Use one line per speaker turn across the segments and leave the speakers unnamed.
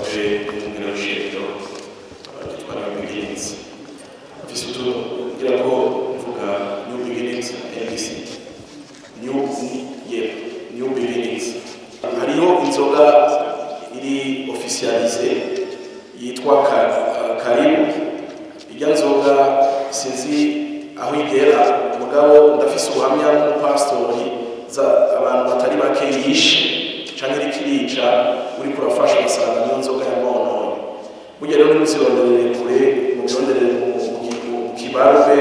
fait un grand chef qui parle de beginnings. Puis surtout, il y a encore new beginnings NBC. New beginnings. Hariho inzoga iri officialisé yitwa Karibu. Ijya nzoga sinzi aho igera mugabo ndafise ubuhamya n'umupastori abantu batari bake yishe canke rikirica uri kurafasha basanga niyo nzoga ya mono. Burya rero nimuzirondere kure muzirondere mu kibarbe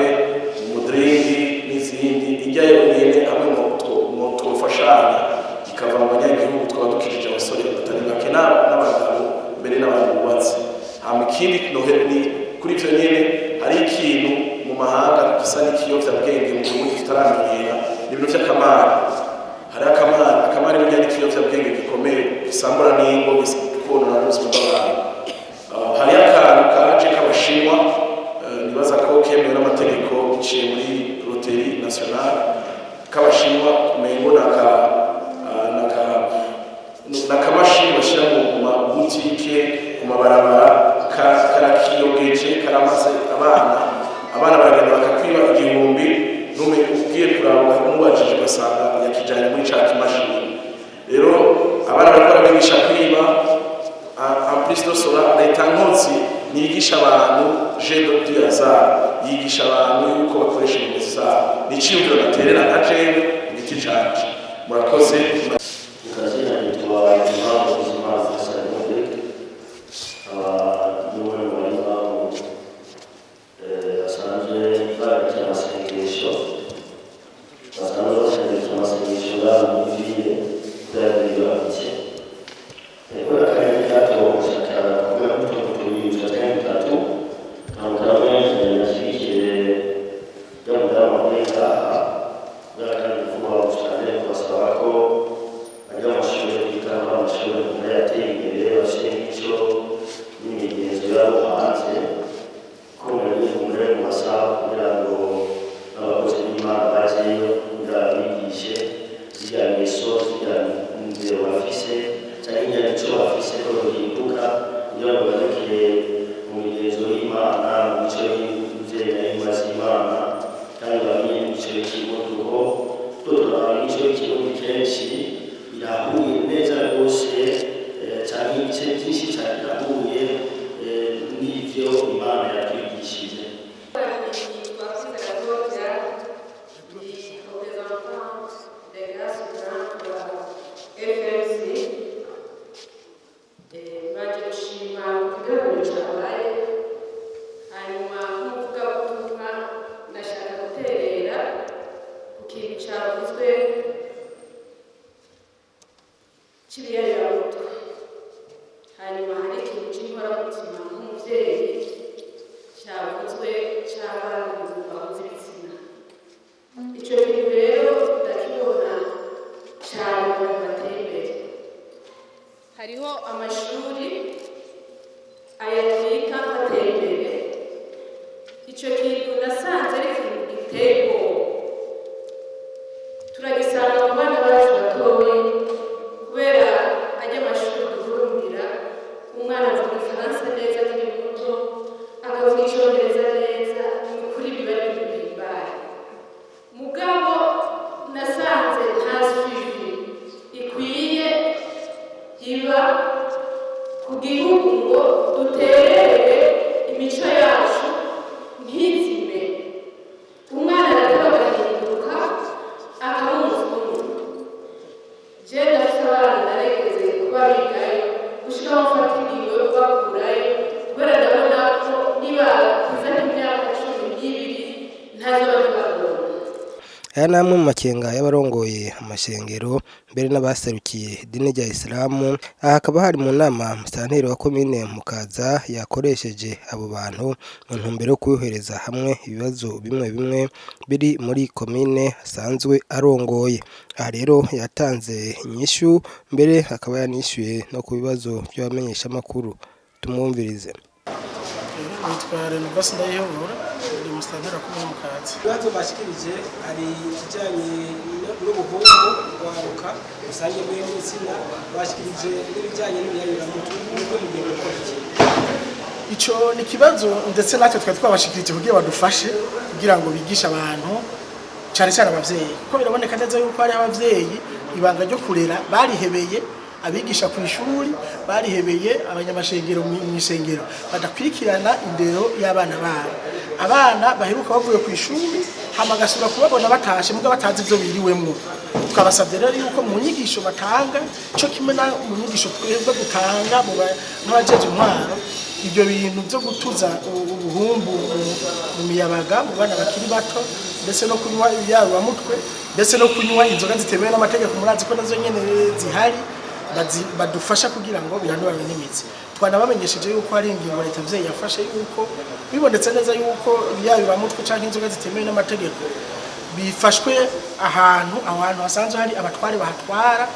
mu drinki n'izindi ijya yonyene hamwe mu twofashanya ikava mu banyagihugu twaba dukirije abasore batari bake n'abagabo mbere n'abantu bubatse. Hama ikindi ni kuri ivyo nyene hari ikintu mu mahanga gisa n'ikiyovyabwenge mu Burundi tutaramenyera n'ibintu vy'akamara. Hari akamara burya n'ikiyovyabwenge gikomeye gisambura n'ingo gikonona n'ubuzima bw'abantu. Hari akantu kaje k'abashinwa nibaza ko kemewe n'amategeko biciye muri Loterie Nationale k'abashinwa umengo n'akamashini bashyira mu mabutike ku mabarabara karakiyogeje karamaze abana baragenda bakakwiba igihumbi nume ugiye kuraba umubajije basanga yakijanye muri ca kimashini. Rero abana bariko barabigisha kwiba Amplisto Sola leta nkozi niyigisha abantu jedo diazar yigisha abantu yuko bakoresha ingeso zabo n'iciyumviro baterera nka jewe igiti canje. Murakoze.
Ukazina nitwa Imam Uzima Hassan Mode niwe mwalimu asanzwe barika amasengesho basanzwe basengera amasengesho y'abantu b'ibiye by'abibarutse ekora kandi kato shakara kubera kutubiza kandi kato ntabwo yashyigikiye y'umudamu w'inka kandi kuba cyane basaba ko ajya amashuri y'ikamba amashuri yateye imbere bafite icyo n'imigenzo yabo hanze ko muri mu masaha kugira ngo n'abakozi b'Imana bazeyo kugira bigishe ziriya ngeso ziriya ndero bafise cyangwa inyandiko bafise ko bihinduka kugira ngo barekere mu migenzo y'Imana mu mico y'inzira z'Imana kandi bamenye imico y'ikirundo tutora imico y'ikirundo kenshi irahuye neza rwose cyane ibice byinshi cyane irahuye n'ibyo Imana yatwigishije.
hanyuma hari ikintu cy'inkoramutima nk'umubyeyi cyavuzwe cy'abana bahuze ibitsina. Icyo kintu rero ndakibona cyane mu bateye imbere. Hariho amashuri ayatwika ateye imbere. Icyo kintu nasanze ari ikintu giteye ubwoba. Turagisanga mu bana bacu batoya kubera ajya amashuri duhurumbira umwana avuga igifaransa neza akiri muto akavuga icyongereza neza ni ukuri biba ari ibintu bihimbaye. Mugabo nasanze nta suivi ikwiye iba ku gihugu ngo duterere imico yacu ntizime. Umwana arateba agahinduka akaba umuzungu. Je ndafite abana naregeze kuba bigayo gushika bafata ingingo yo kubakurayo kubera ndabona ko niba kuzana imyaka 12 ntazo babibagora.
Aya ni amwe mu makenga y'abarongoye amashengero mbere n'abaserukiye idini rya Isilamu. Aha hakaba hari mu nama musanteri wa komine Mukaza yakoresheje abo bantu mu ntumbero yo kuyohereza hamwe ibibazo bimwe bimwe biri muri komine asanzwe arongoye. Aha rero yatanze inyishu mbere akaba yanishyuye no ku bibazo by'abamenyesha makuru. Tumwumvirize.
Nitwara Nubasi ndayihobora ndi musantera ku Mukaza. Ibibazo bashikirije ari kijanye n'ubuhungu bwaruka usange muri insina bashikirije n'ibijanye n'ibiyayira mutu n'uko mugendo ico ni kibazo ndetse natwe twari twabashikirije kugira badufashe kugira ngo bigishe abantu cyane cyane abavyeyi kuko biraboneka neza yuko hari abavyeyi ibanga ryo kurera barihebeye abigisha ku ishuri barihebeye abanyamashengero mu isengero badakwirikirana indero y'abana babo abana baheruka bavuye ku ishuri hamagasura kubabona batashe mbwa batazi ivyo biriwemwo twabasabye rero yuko mu nyigisho batanga cyo kimwe na mu nyigisho twebwe gutanga mu n'abajeje intwaro ibyo bintu byo gutuza ubuhumbu mu miyabaga mu bana bakiri bato ndetse no kunywa ibyaruwa mutwe ndetse no kunywa inzoga zitemewe n'amategeko murazi ko nazo nyene zihari badufasha kugira ngo biranurane n'imitsi twanabamenyesheje yuko hari ingingo leta vye yafashe yuko bibonetse neza yuko ibyaruwa mutwe canke inzoga zitemewe n'amategeko bifashwe ahantu hasanzwe hari abatware bahatwara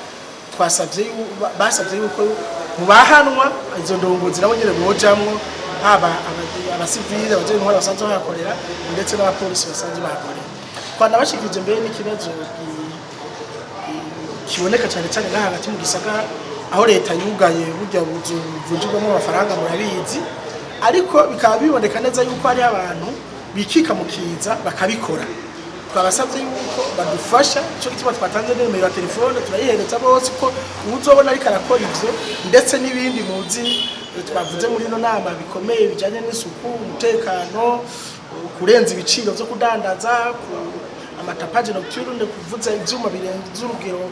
basabye yuko mu bahanwa izo ndongozi nabo nyene bojamwo haba abasivile abaje intwara basanzwe bahakorera ndetse n'abapolisi basanzwe bahakorera twanabashikirije mbere n'ikibazo kiboneka cyane cyane ngaha hagati mu gisagara aho leta yugaye burya buvunjirwamo amafaranga murabizi ariko bikaba biboneka neza yuko hari abantu bikika mu kiza bakabikora twabasabye yuko badufasha cyo gituma twatanze nimero ya telefone turayihereza bose ko uzobona ariko arakora ivyo ndetse n'ibindi muzi twavuze muri no nama bikomeye bijanye n'isuku umutekano kurenza ibiciro byo kudandaza amatapaje nocturne kuvuza ivyuma birenze urugero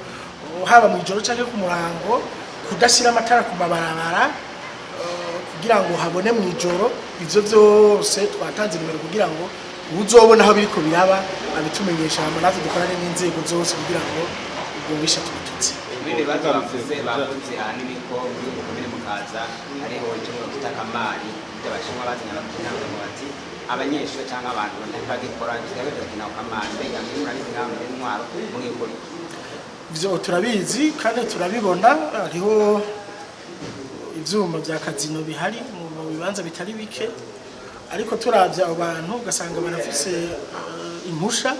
haba mu ijoro canke ku murango kudashira amatara ku mabarabara kugira ngo habone mu ijoro ivyo byose twatanze nimero kugira ngo uzobona aho biriko biraba abitumenyesha hama natwe dukorane n'inzego zose kugira ngo ubwo bisha tubitutse
ibindi bavuze ahanini ko muri komine Mukaza hariho icyo kitakamari by'abashinwa bazana kugira ngo bati abanyeshuri cyangwa abantu bagikora cyangwa bakina kamari mbega muri ngamo n'intwaro mu gikora ivyo turabizi kandi turabibona hariho ivyuma bya kazino bihari mu bibanza bitari bike ariko turavye abo bantu ugasanga barafise impusha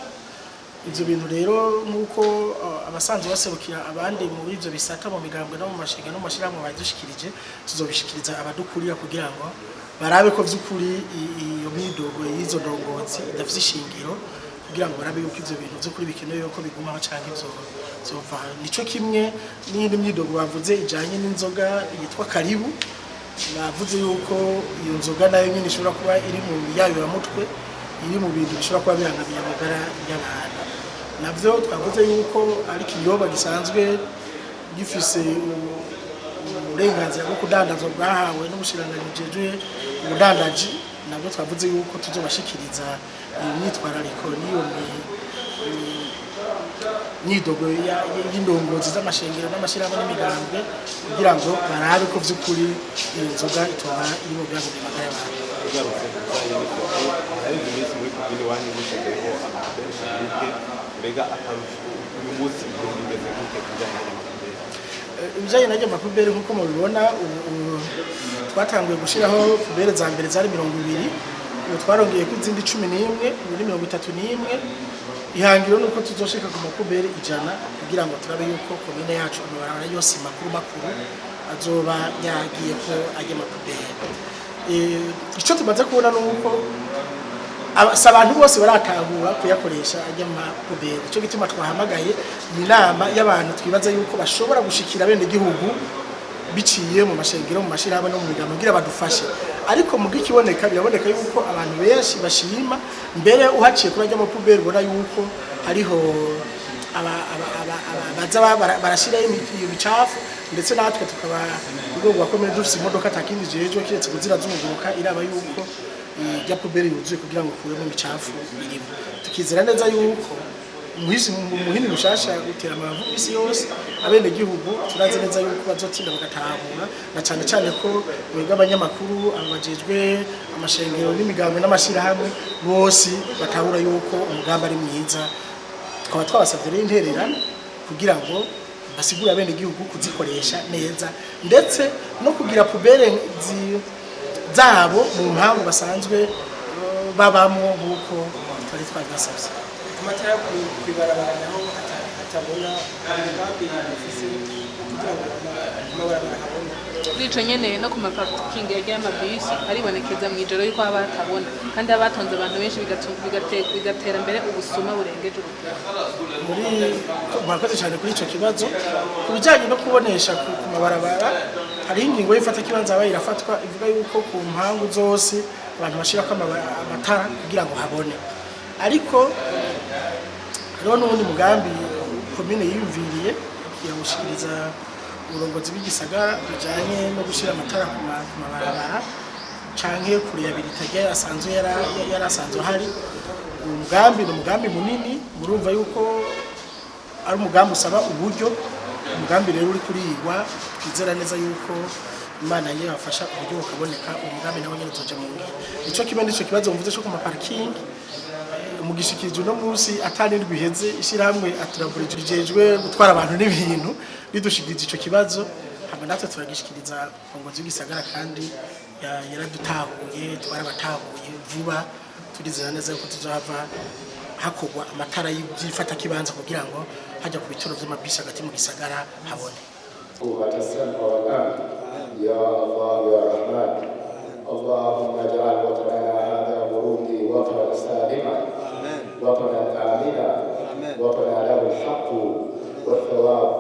ivyo bintu rero nuko abasanzwe baserukira abandi muri ivyo bisata mu migambwe no mu mashinga no mashirahamwe badushikirije tuzobishikiriza abadukurira kugira ngo barabe ko vy'ukuri iyo midogo y'izo ndongozi idafise ishingiro kugira ngo barabe yuko ivyo bintu vy'ukuri bikenewe yuko bigumaho canke zova nico kimwe n'indi myidogo bavuze ijanye n'inzoga yitwa Karibu bavuze yuko iyo nzoga nayo nyine ishobora kuba iri mu yayuramutwe iri mu bintu bishobora kuba birangamiye amagara y'abantu navyo twavuze yuko ari kiyoba gisanzwe gifise uburenganzira bwo kudandazwa bwahawe n'ubushiranganji ubudandaji nabwo twavuze yuko tuzobashikiriza imyitwarariko n'iyo myidogo y'indongozi z'amashengero n'amashirahamwe n'imigambwe kugira ngo barabe ko vy'ukuri iyo nzoga itoba iri mu byago by'amagara y'abantu ibijanye na ry'amapubere nk'uko mubibona twatanguye gushiraho pubere za mbere zari 200 ubu twarongeye ko izindi 11 muri 31 ihangiro nuko tuzoshika ku makubere 100 kugira ngo turabe yuko komine yacu amabarabara yose makuru azoba yagiye ko ajya makubere ico tumaze kubona nuko abantu bose baratahura kuyakoresha ajya makubere ico gituma twahamagaye inama y'abantu twibaza yuko bashobora gushikira bende gihugu biciye mu mashengero mu mashirahamwe no mu migambwe kugira badufashe ariko mu gikiboneka biraboneka yuko abantu benshi bashima mbere uhaciye kuri ajya makubere ubona yuko hariho baza barashira ibicafu ndetse natwe tukaba ubwo bakomeye dufise imodoka takindi jeje kiretse kuzira zumuguruka iraba yuko ya pubere yuzuye kugira ngo kuremo imicafu irimo tukizera neza yuko muhini mushasha utera amavu isi yose abene gihugu turaze neza yuko bazotinda bagatahura na cyane cyane ko mwebwe abanyamakuru abajejwe amashengero n'imigambwe n'amashirahamwe bose batahura yuko umugamba ari mwiza twaba twabasabye rero intererano kugira ngo basigura abene gihugu kuzikoresha neza ndetse no kugira pubere zabo mu mpamvu basanzwe babamo nk'uko twari twabibasabye
amatara kwibarabara naho hatabona imigambi bafise kugira ngo
mabarabara habona.
Nico nyene no ku maparking y'amabisi aribonekeza mu ijoro yuko haba hatabona kandi abatonze abantu benshi bigatera mbere ubusuma burengeje urugero.
Murakoze cyane kuri ico kibazo ku bijyanye no kubonesha ku mabarabara hari ingingo y'ifata kibanza abaye irafatwa ivuga yuko ku mpangu zose abantu bashirako amatara kugira ngo habone, ariko hariho n'ubundi mugambi komine yiyumviriye yawushikiriza uburongozi bw'igisagara bijanye no gushira amatara ku mabarabara canke kurehabilita asanzwe yarasanzwe hari. Umugambi ni umugambi munini, murumva yuko ari umugambi usaba uburyo. Umugambi rero uri kurigwa, twizera neza yuko Imana ye yafasha uburyo bukaboneka, umugambi nawe nyine uzoja mu ngiro. Ico kimwe n'ico kibazo mvuze cyo ku maparking mugishikirije no munsi atanirwi heze ishirahamwe aturaburijejwe gutwara abantu n'ibintu bidushikirije ico kibazo, hama natwe turagishikiriza uburongozi bw'igisagara kandi yaradutahuye twarabatahuye vuba. Turizera neza yuko tuzohava hakogwa amatara y'ifata kibanza kugira ngo hajya ku bituro by'amabisi hagati mu gisagara habone.
يا الله يا رحمن اللهم اجعل وطننا هذا بروندي وطنا سالما وطنا آمنا وطنا له الحق والثواب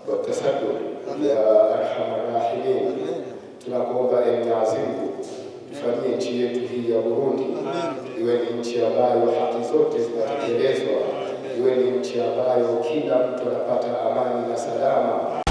والتسدد يا أرحم الراحمين. Tunakuomba Mwenyezi Mungu tufanyie nchi yetu hii ya Burundi iwe ni nchi ambayo haki zote zinatekelezwa, iwe ni nchi ambayo kila mtu anapata amani na salama